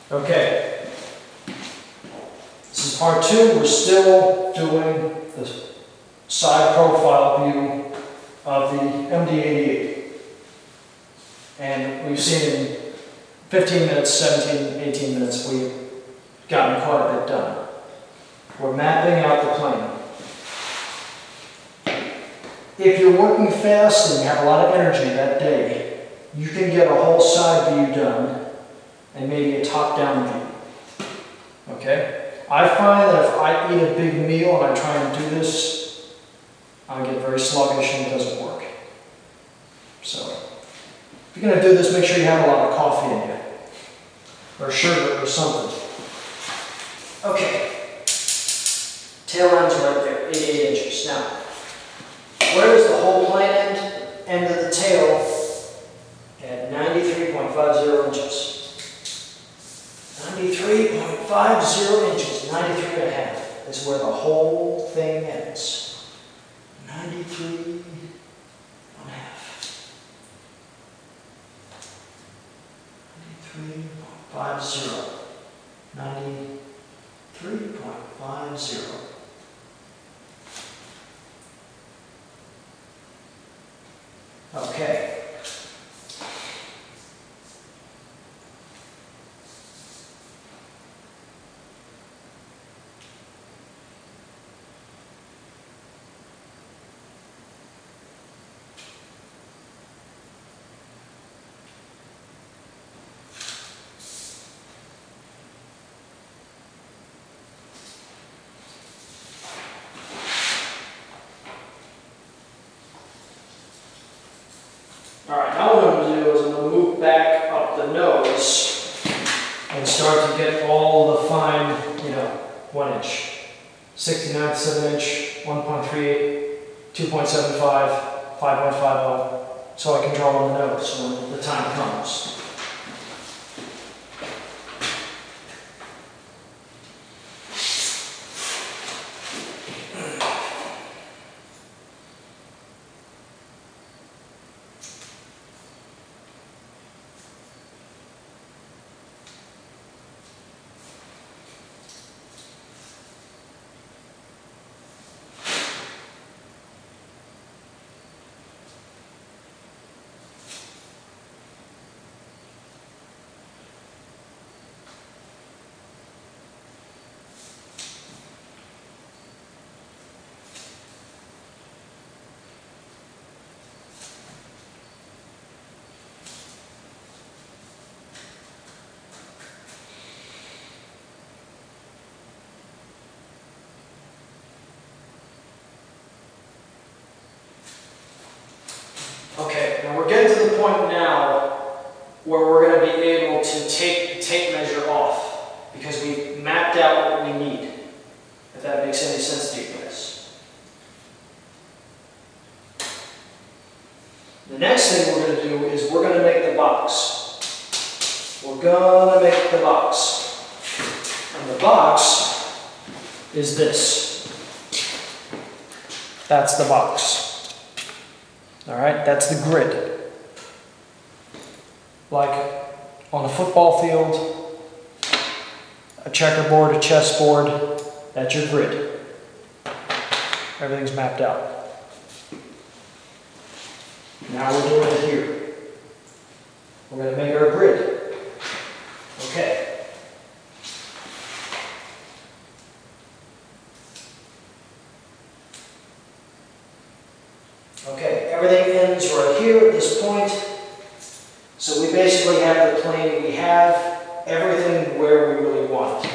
Okay. This is part 2. We're still doing the side profile view of the MD-80. And we've seen in 15 minutes, 17, 18 minutes, we've gotten quite a bit done. We're mapping out the plane. If you're working fast and you have a lot of energy that day, you can get a whole side view done and maybe a top-down view. Okay? I find that if I eat a big meal and I try and do this, I get very sluggish and it doesn't work. So, if you're going to do this, make sure you have a lot of coffee in you, or sugar or something. Okay. Tail end's right there, 88 inches. Now, where is the whole plane end of the tail? At 93.50 inches. 93.50 inches, 93 and a half is where the whole thing ends. 93 and a half. 93.50. 93.50. Okay. Alright, now what I'm going to do is I'm going to move back up the nose and start to get all the fine, 1 inch. 69th, 7 inch, 1.38, 2.75, 5.51, so I can draw on the nose when the time comes. Okay, now we're getting to the point now where we're going to be able to take the tape measure off because we've mapped out what we need, if that makes any sense to you guys. The next thing we're going to do is we're going to make the box. We're going to make the box. And the box is this. That's the box. Alright, that's the grid. Like on a football field, a checkerboard, a chessboard, that's your grid. Everything's mapped out. Now we're doing it here. We're going to make our grid. Okay. Okay, everything ends right here at this point. So we basically have the plane, we have everything where we really want it.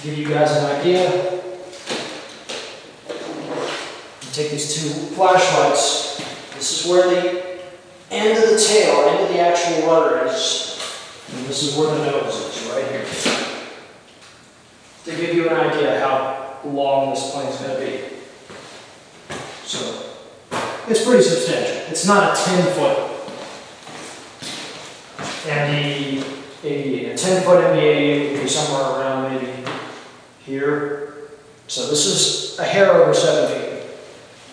Give you guys an idea. Take these 2 flashlights. This is where the end of the tail, end of the actual rudder is. And this is where the nose is, right here. To give you an idea how long this plane is going to be. So, it's pretty substantial. It's not a 10-foot MD-80. A 10-foot MD-80 would be somewhere around maybe here. So this is a hair over 7 feet.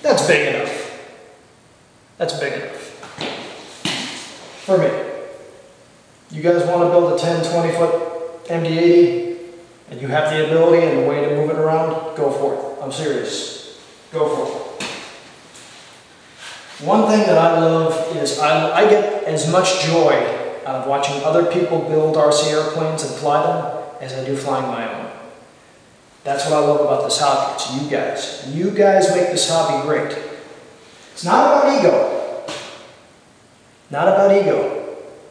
That's big enough. That's big enough. For me. You guys want to build a 10, 20 foot MD-80 and you have the ability and the way to move it around, go for it. I'm serious. Go for it. One thing that I love is I get as much joy out of watching other people build RC airplanes and fly them as I do flying my own. That's what I love about this hobby. It's you guys. You guys make this hobby great. It's not about ego. Not about ego.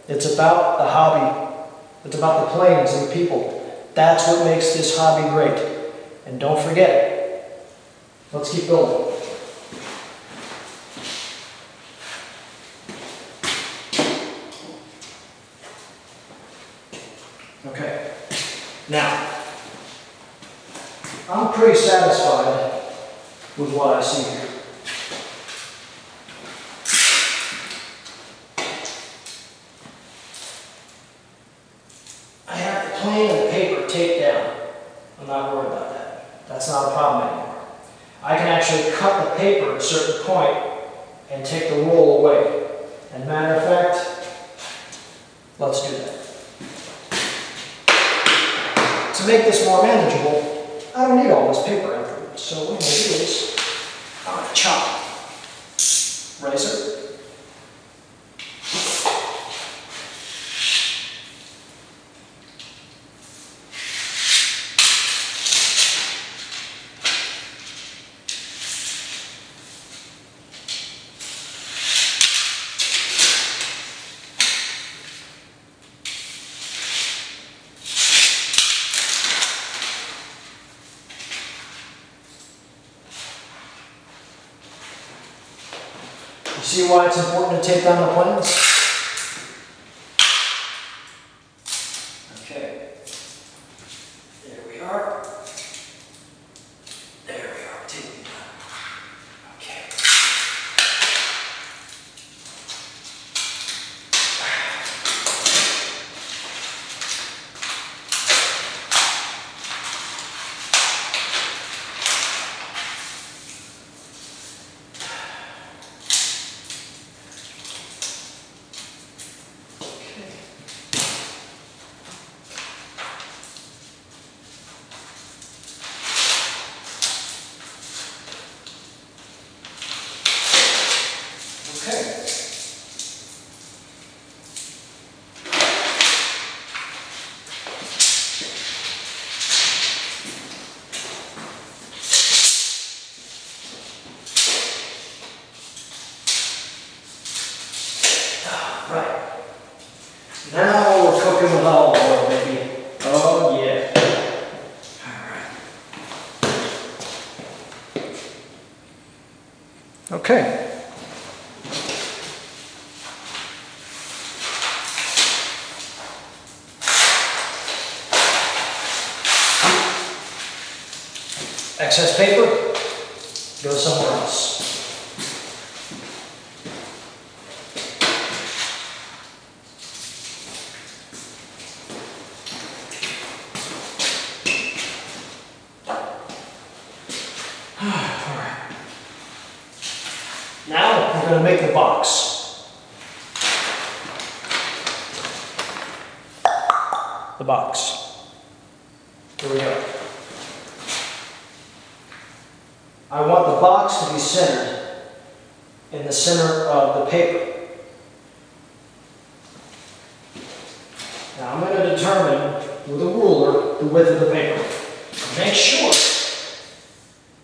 It's about the hobby. It's about the planes and the people. That's what makes this hobby great. And don't forget, let's keep building. Okay. Now, I'm pretty satisfied with what I see here. I have the plane and the paper taped down. I'm not worried about that. That's not a problem anymore. I can actually cut the paper at a certain point and take the roll away. And matter of fact, let's do that. To make this more manageable, I don't need all this paper afterwards. So what I'm going to do is, I'm going to chop. Razor. See why it's important to tape down the planes? Okay. There we are. There we are, taping down. Okay. Right. Now we're cooking with olive oil, baby. Oh yeah. Alright. Okay. Excess paper goes somewhere else. Now we're going to make the box. The box. Here we go. I want the box to be centered in the center of the paper. Now I'm going to determine with a ruler the width of the paper. Make sure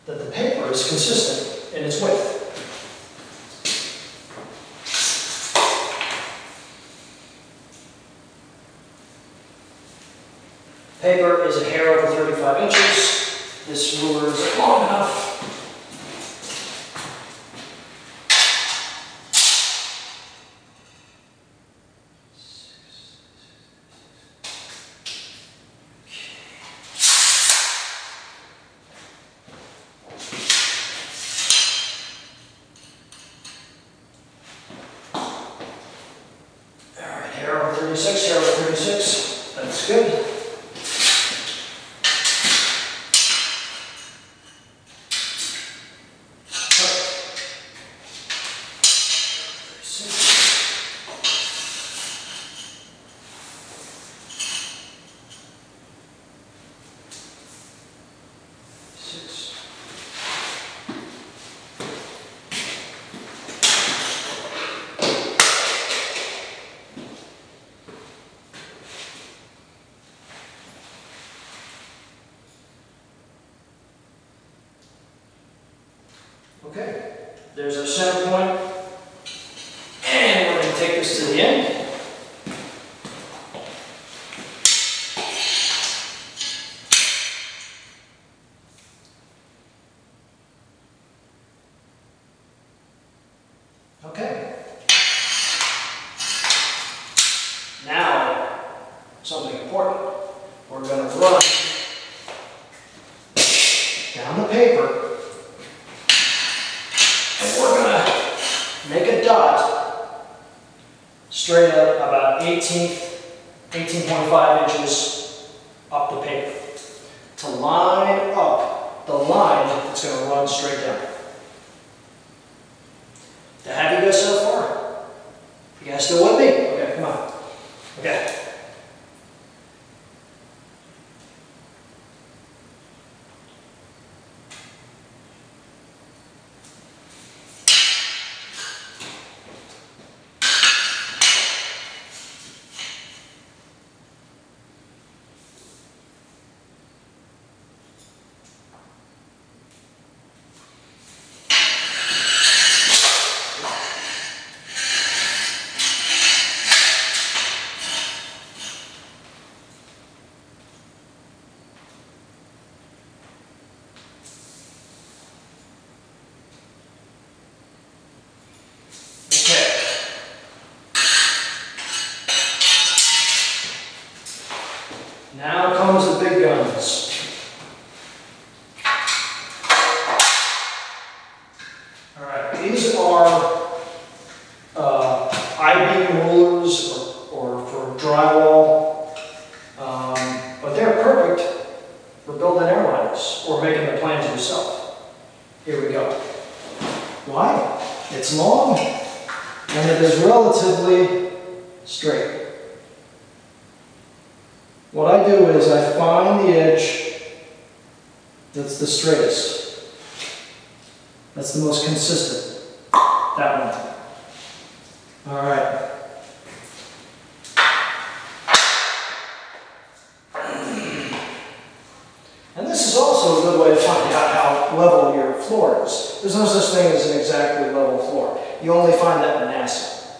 that the paper is consistent in its width. Paper is a hair over 35 inches. This ruler is long enough. Alright, hair over 36, hair over 36. That's good. Okay, there's our center point, and we're going to take this to the end. Okay. Now, something important. We're going to run down the paper, and we're going to make a dot straight up about 18.5 inches up the paper to line up the line that's going to run straight down. Did I have you guys so far? You guys still with me? Okay, come on. Okay. Now comes the big guns. All right, these are I-beam rulers or for drywall, but they're perfect for building airliners or making the plans yourself. Here we go. Why? It's long and it is relatively straight. What I do is I find the edge that's the straightest. That's the most consistent. That one. All right. And this is also a good way to find out how level your floor is. There's no such thing as an exactly level floor. You only find that in NASA.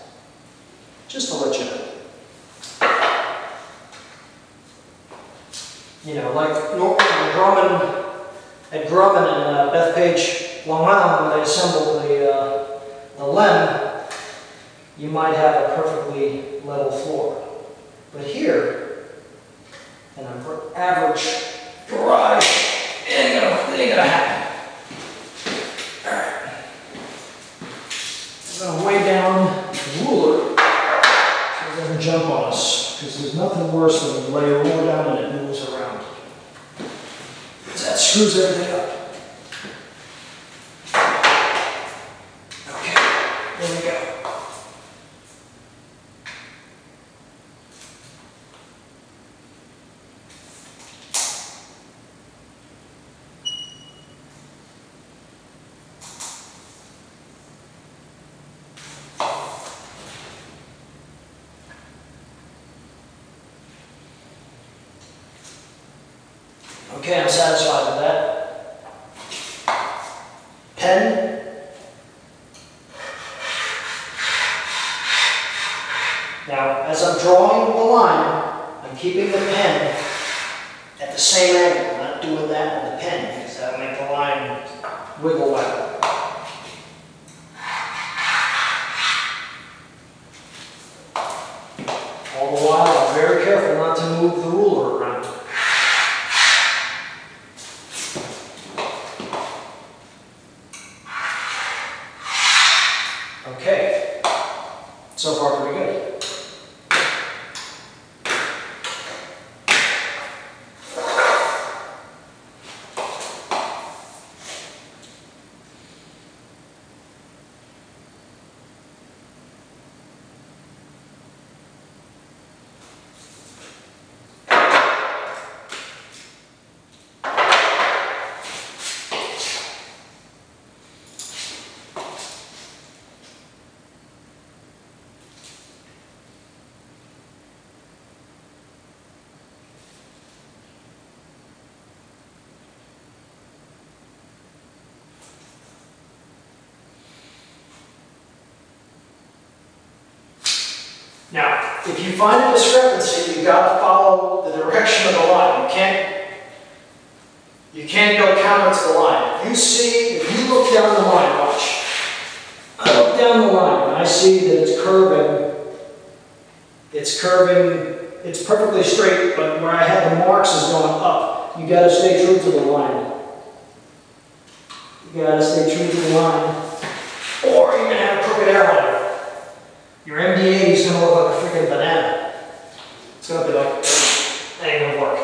Just to let you know. You know, like at Grumman and Bethpage, Long Island, when they assembled the LEM, you might have a perfectly level floor. But here, in an average garage, it ain't gonna happen. All right. I'm gonna weigh down the ruler so it doesn't jump on us, because there's nothing worse than you lay a ruler down and it moves around. Because that screws everything up. Okay, there we go. Okay, I'm satisfied with that. Pen. Now, as I'm drawing the line, I'm keeping the pen at the same angle. I'm not doing that with the pen because that'll make the line wiggle waggle. All the while, I'm very careful not to move the ruler around. Okay, so far pretty good. Now, if you find a discrepancy, you've got to follow the direction of the line. You can't go counter to the line. If you look down the line, watch. I look down the line and I see that it's curving. It's perfectly straight, but where I had the marks is going up. You got to stay true to the line. You got to stay true to the line, or you're going to have a crooked airliner. Your MD-80 is going to look like a freaking banana. It's going to be like, that ain't going to work.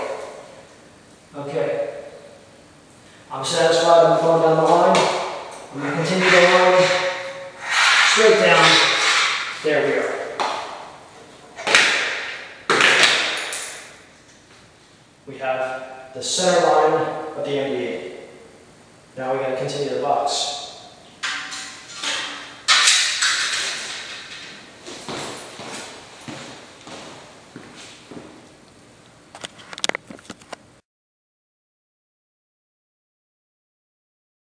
Okay. I'm satisfied I'm going down the line. I'm going to continue the line straight down. There we are. We have the center line of the MD-80. Now we got to continue the box.